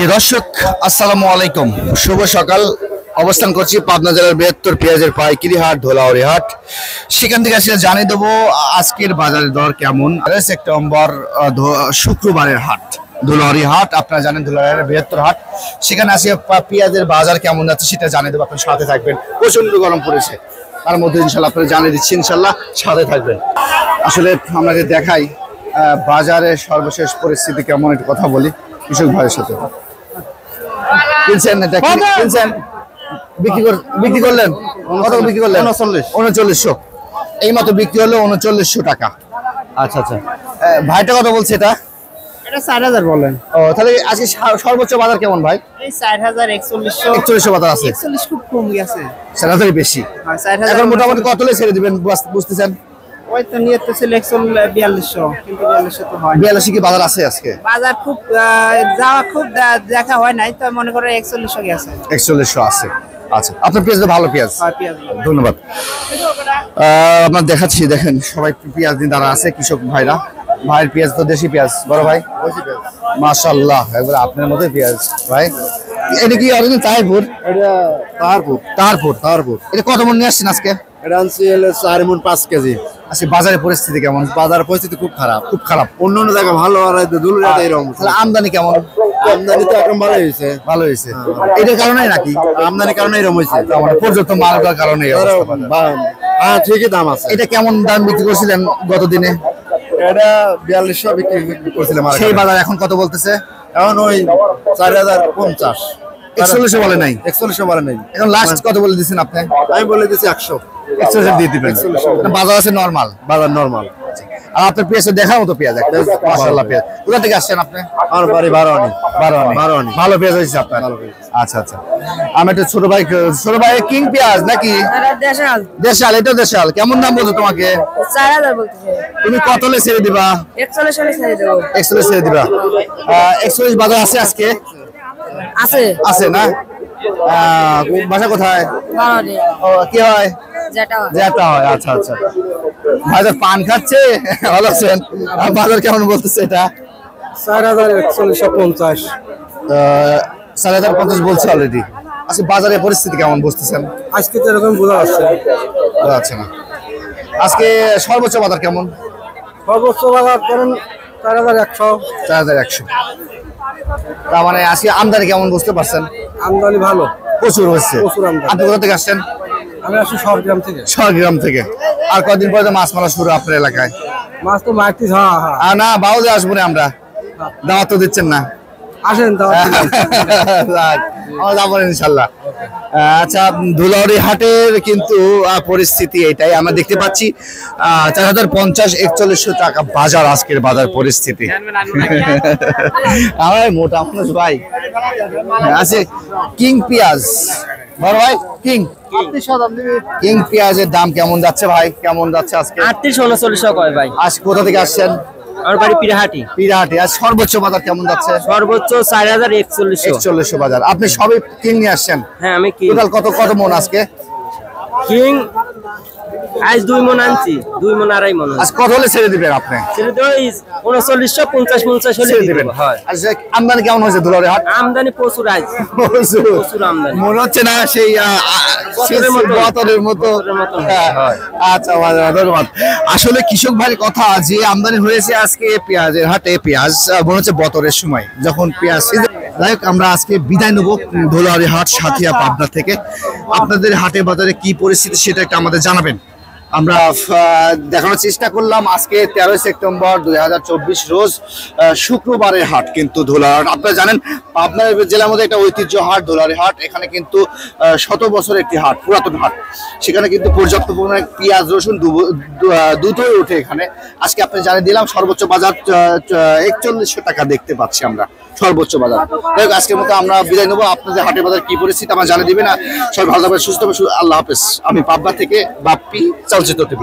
প্রিয় দর্শক আসসালামু আলাইকুম, শুভ সকাল। অবস্থান করছি পাবনা জেলার বৃহত্তর পেঁয়াজের পাইকারি হাট ধোলাউড়ি হাট। সেখান থেকে আসলে জানিয়ে দেবো আজকের বাজারের দর কেমন। 11 সেপ্টেম্বর শুক্রবারের হাট ধুলাউড়ি হাট। আপনারা জানেন ধুলাউড়ির বৃহত্তর হাট, সেখানে আসে পেঁয়াজের বাজার কেমন যাচ্ছে সেটা জানিয়ে দেবো। আপনার সাথে থাকবেন। প্রচন্ড গরম পড়েছে, তার মধ্যে ইনশাল্লাহ আপনারা জানিয়ে দিচ্ছি, ইনশাল্লাহ সাথে থাকবেন। আসলে আপনাদের দেখাই বাজারের সর্বশেষ পরিস্থিতি কেমন, একটু কথা বলি কৃষক ভাইয়ের সাথে। কিনছেন বিক্রি করলেন কত বিক্রি করলেন? 3900। এই মাত্র বিক্রি হলো 3900 টাকা। আচ্ছা আচ্ছা, ভাইটা কত বলছে এটা? এটা 4000 বলেন। ও তাহলে আজকে সর্বোচ্চ বাজার কেমন ভাই? এই 4000 4100 বাজার আছে। 41 খুব কম গেছে, 4000 বেশি। হ্যাঁ 4000 এখন মোটামুটি কত লে ছেড়ে দিবেন বুঝতেছেন? ওই তো নিয়ত ছিল 4200, কিন্তু 4200 তো হয় না। 42 কি বাজার আছে আজকে? বাজার খুব যাওয়া খুব দেখা হয় নাই, তো মনে করো 4100 গেছে। 4100 আছে। আচ্ছা, আপনার পেঁয়াজ তো ভালো পেঁয়াজ, ধন্যবাদ। আপনার দেখাচ্ছি, দেখেন সবাই পেঁয়াজ নিয়ে দাঁড়া আছে, কৃষক ভাইরা। ভাইয়ের পেঁয়াজ তো দেশি পেঁয়াজ, বড় ভাই মাশাআল্লাহ, একবার আপনার মতোই পেঁয়াজ ভাই। এটা কি অরিজিনাল তাহিরপুর? এটা তাহারপুর। এটা কত মন নিয়ে আসছেন আজকে? এটা আনছি 4 মণ 5 কেজি। আচ্ছা, বাজারের পরিস্থিতি কেমন? বাজারের পরিস্থিতি খুব খারাপ। অন্য জায়গা ভালো, আর দুলুরিয়াতে এরকম। তাহলে আমদানি কেমন? আমদানি তো একদম ভালো হয়েছে। এটার কারণে নাকি আমদানির কারণে এরকম হয়েছে, মানে পর্যাপ্ত মালটার কারণে? হ্যাঁ ঠিকই দাম আছে। এটা কেমন দাম বিক্রি করছিলেন গত দিনে? এটা 4200 বিক্রি করছিলাম। সেই বাজার এখন কত বলতেছে? এখন ওই 4050। 4100 বলে নাই? 4100 বলে নাই। এখন লাস্ট কত বলে দিচ্ছেন আপনি? আমি বলে দিচ্ছি 100 দিয়ে দিবেন। বাজার আছে নরমাল? বাজার নরমাল। আর আপনার পেঁয়াজ দেখার মতো পেঁয়াজ, একটা মাশাআল্লাহ পেঁয়াজ। কোথা থেকে আসছেন আপনি? আমার বাড়ি বারোয়ানি। ভালো পেঁয়াজ হয়েছে আপনার? আচ্ছা আচ্ছা। আমি একটা ছোট ভাই কিং পেঁয়াজ নাকি দেশাল? এটা দেশাল। কেমন দাম বলছো তোমাকে? 4000 বলতেছে। তুমি কত লে ছেড়ে দিবা? 41 হলে ছেড়ে দেব। 41 ছেড়ে দিবা। 41 বাজার আছে আজকে? আছে না? বাসা কোথায়? বারোনি। ও কি হয়? যেটা হয়। আচ্ছা আচ্ছা। বাজার পান খাচ্ছে, ভালো আছেন? বাজার কেমন বলতেছে এটা? 4150। 4050 বলছে অলরেডি। আচ্ছা, বাজারের পরিস্থিতি কেমন বুঝতেছেন? আজকে তো এরকম বোঝা যাচ্ছে না। আজকে সর্বোচ্চ বাজার কেমন? সর্বোচ্চ বাজার করেন 4100। 4100। তার মানে আজকে আমদানি কেমন বুঝতে পারছেন? আমদানি ভালো, প্রচুর হচ্ছে। প্রচুর আমদানি। আপনি কোথা থেকে আসছেন? আমি আসছি সরগ্রাম থেকে। সরগ্রাম থেকে। আর কদিন পরে তো মাছ মারা শুরু আপনার এলাকায়? মাছ তো মারতিস। হ্যাঁ না, বাউদে আসবো না আমরা। দাওয়াত তো দিচ্ছেন না। আসেন তো। আমরা যাবো ইনশাল্লাহ। আচ্ছা, ধুলাউড়ি হাটের কিন্তু পরিস্থিতি এটাই আমরা দেখতে পাচ্ছি। 4050 4100 টাকা বাজার, আজকের বাজার পরিস্থিতি। আমার মোটা মানুষ ভাই আছে। কিং পেঁয়াজ বড় ভাই, কিং পেঁয়াজের দাম কেমন যাচ্ছে ভাই? কেমন যাচ্ছে আজকে? 38-39 কয় ভাই। আজ কোথা থেকে আসছেন? আমার বাড়ি পিরাহাটি। আজ সর্বোচ্চ বাজার কেমন যাচ্ছে? সর্বোচ্চ 4041 বাজার। আপনি সবই কিং নিয়ে আসছেন? হ্যাঁ আমি কি টোটাল কত মন আজকে? কিং আজ 2 মণ আনছি, 2 মণ 2.5 মণ। আজ কত হলে ছেড়ে দিবেন আপনি? ছেড়ে দেব 3950 হলে দিবেন। হয়। আচ্ছা, আমদানি কেমন হয়েছে ধুলাউড়ি হাট? আমদানি প্রচুর আজ, প্রচুর আমদানি। মনে হচ্ছে না সেই বতরের মতো? আচ্ছা, ধন্যবাদ। আসলে কৃষক ভাইয়ের কথা যে আমদানি হয়েছে আজকে পেঁয়াজের হাটে, পেঁয়াজ মনে হচ্ছে বতরের সময় যখন পেঁয়াজ। যাই হোক, আমরা আজকে বিদায় নেবো ধুলাউড়ি হাট সাথিয়া পাবনা থেকে। আপনাদের হাটে বাজারে কি পরিস্থিতি সেটা একটা আমাদের জানাবেন। আমরা দেখানোর চেষ্টা করলাম। আজকে 13 সেপ্টেম্বর 2024 রোজ শুক্রবারের হাট কিন্তু ধুলাউড়ি। আপনারা জানেন পাবনা জেলার মধ্যে একটা ঐতিহ্য হাট ধুলাউড়ি হাট। এখানে কিন্তু 100 বছরের একটি হাট, পুরাতন হাট। সেখানে কিন্তু পর্যাপ্ত পরিমাণে পেঁয়াজ রসুন দুটোই ওঠে এখানে। আজকে আপনি জানিয়ে দিলাম সর্বোচ্চ বাজার 4100 টাকা দেখতে পাচ্ছি আমরা, সর্বোচ্চ বাজার। আজকের মতো আমরা বিদায় নেবো। আপনাদের হাটের বাজার কি পরিস্থিতি আমার জানিয়ে দিবেন। সবাই ভালো থাকবেন, সুস্থ থাকবেন। আল্লাহ হাফেজ। আমি পাবনা থেকে বাপ্পি, চলচ্চিত্র টিভি।